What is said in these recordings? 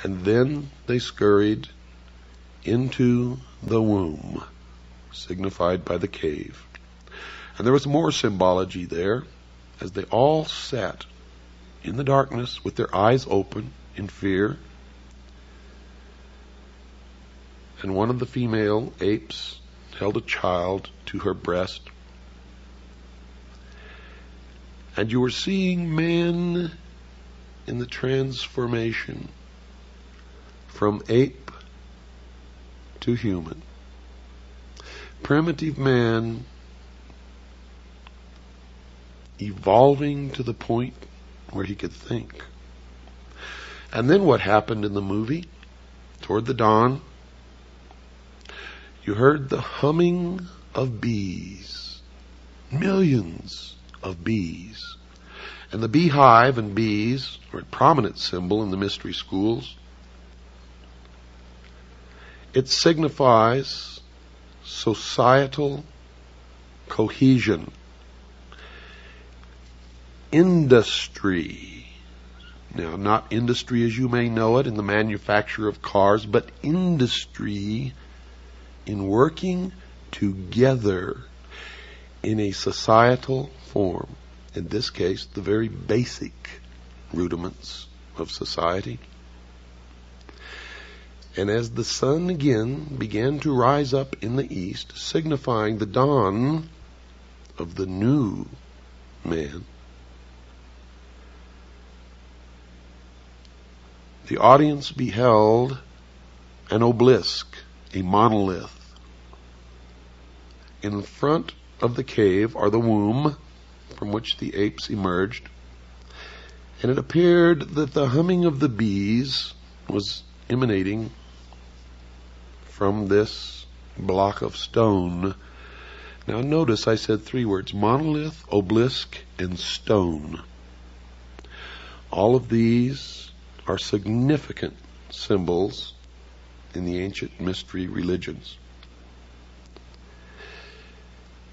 And then they scurried into the womb, signified by the cave. And there was more symbology there, as they all sat in the darkness with their eyes open in fear. And one of the female apes held a child to her breast. And you were seeing man in the transformation from ape to human. Primitive man evolving to the point where he could think. And then what happened in the movie? Toward the dawn, you heard the humming of bees. Millions of bees. And the beehive and bees are a prominent symbol in the mystery schools. It signifies societal cohesion. Industry. Now, not industry as you may know it in the manufacture of cars, but industry in working together in a societal form. In this case, the very basic rudiments of society. And as the sun again began to rise up in the east, signifying the dawn of the new man, the audience beheld an obelisk, a monolith. In front of the cave are the womb from which the apes emerged, and it appeared that the humming of the bees was emanating from this block of stone. Now notice I said three words: monolith, obelisk, and stone. All of these are significant symbols in the ancient mystery religions.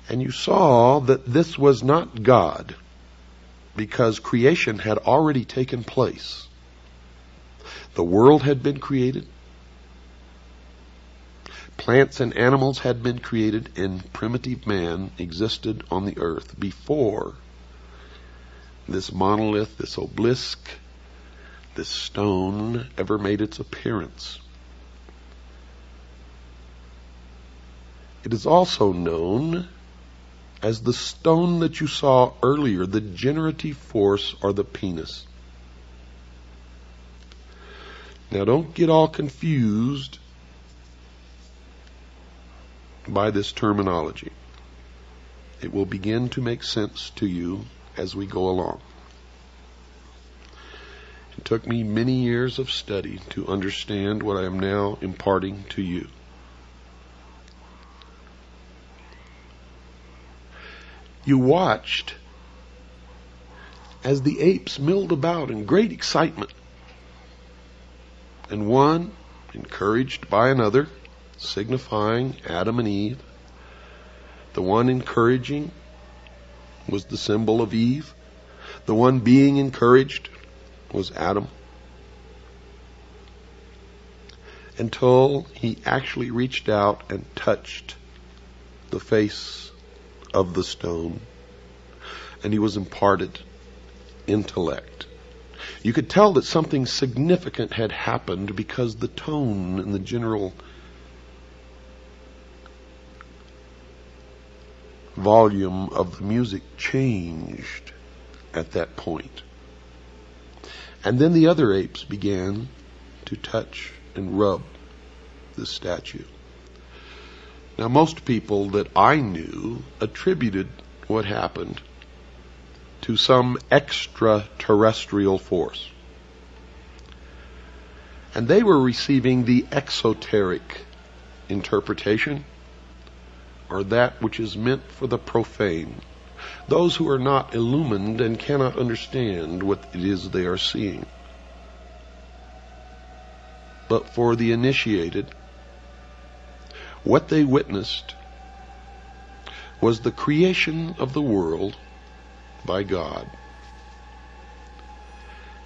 And you saw that this was not God, because creation had already taken place. The world had been created. Plants and animals had been created, and primitive man existed on the earth before this monolith, this obelisk, this stone ever made its appearance. It is also known as the stone that you saw earlier, the generative force, or the penis. Now don't get all confused by this terminology. It will begin to make sense to you as we go along. It took me many years of study to understand what I am now imparting to you. You watched as the apes milled about in great excitement, and one, encouraged by another, signifying Adam and Eve. The one encouraging was the symbol of Eve. The one being encouraged was Adam. Until he actually reached out and touched the face of the stone, and he was imparted intellect. You could tell that something significant had happened because the tone and the general volume of the music changed at that point. And then the other apes began to touch and rub the statue. Now, most people that I knew attributed what happened to some extraterrestrial force. And they were receiving the exoteric interpretation, or that which is meant for the profane, those who are not illumined and cannot understand what it is they are seeing. But for the initiated, what they witnessed was the creation of the world by God,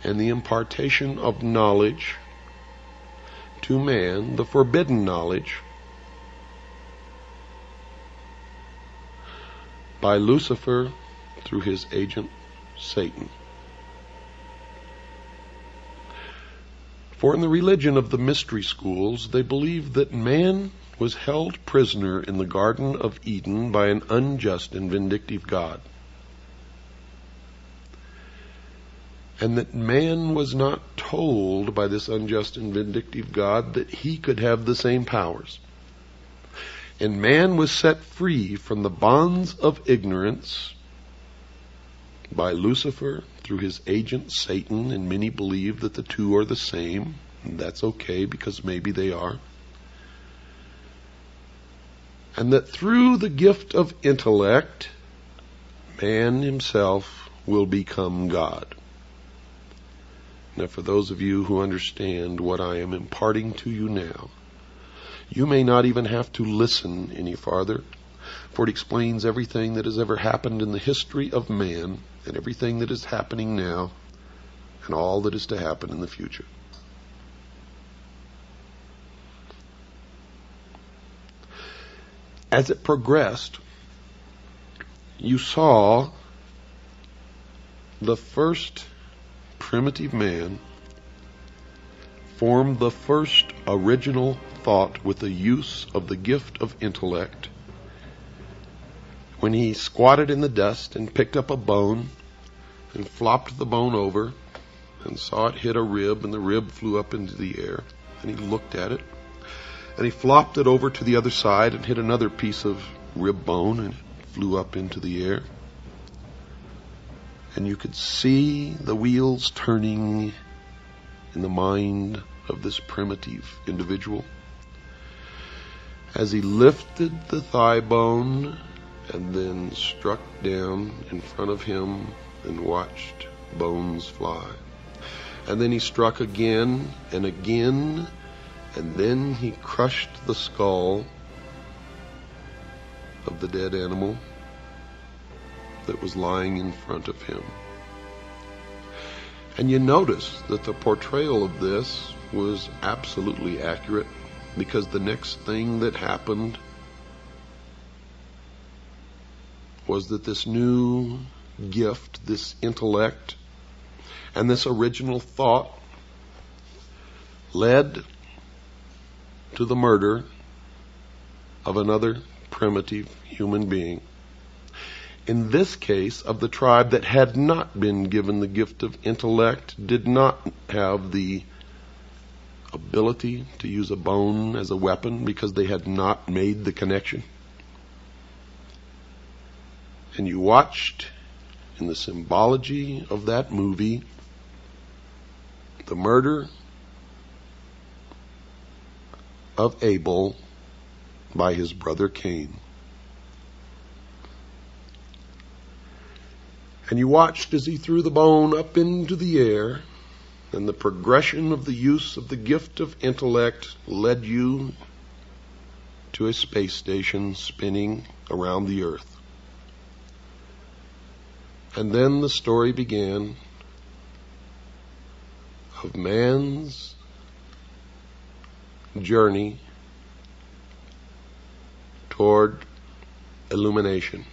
and the impartation of knowledge to man the forbidden knowledge by Lucifer through his agent Satan. For in the religion of the mystery schools, they believed that man was held prisoner in the Garden of Eden by an unjust and vindictive God, and that man was not told by this unjust and vindictive God that he could have the same powers. And man was set free from the bonds of ignorance by Lucifer through his agent Satan, and many believe that the two are the same, and that's okay because maybe they are. And that through the gift of intellect, man himself will become God. Now, for those of you who understand what I am imparting to you now, you may not even have to listen any farther, for it explains everything that has ever happened in the history of man, and everything that is happening now, and all that is to happen in the future. As it progressed, you saw the first primitive man form the first original thought with the use of the gift of intellect when he squatted in the dust and picked up a bone and flopped the bone over and saw it hit a rib, and the rib flew up into the air, and he looked at it, and he flopped it over to the other side and hit another piece of rib bone, and it flew up into the air. And you could see the wheels turning in the mind of this primitive individual as he lifted the thigh bone and then struck down in front of him and watched bones fly. And then he struck again and again, and then he crushed the skull of the dead animal that was lying in front of him. And you notice that the portrayal of this was absolutely accurate, because the next thing that happened was that this new gift, this intellect, and this original thought led to the murder of another primitive human being. In this case, of the tribe that had not been given the gift of intellect, did not have the ability to use a bone as a weapon because they had not made the connection. And you watched in the symbology of that movie the murder of Abel by his brother Cain. And you watched as he threw the bone up into the air, and the progression of the use of the gift of intellect led you to a space station spinning around the earth. And then the story began of man's journey toward illumination.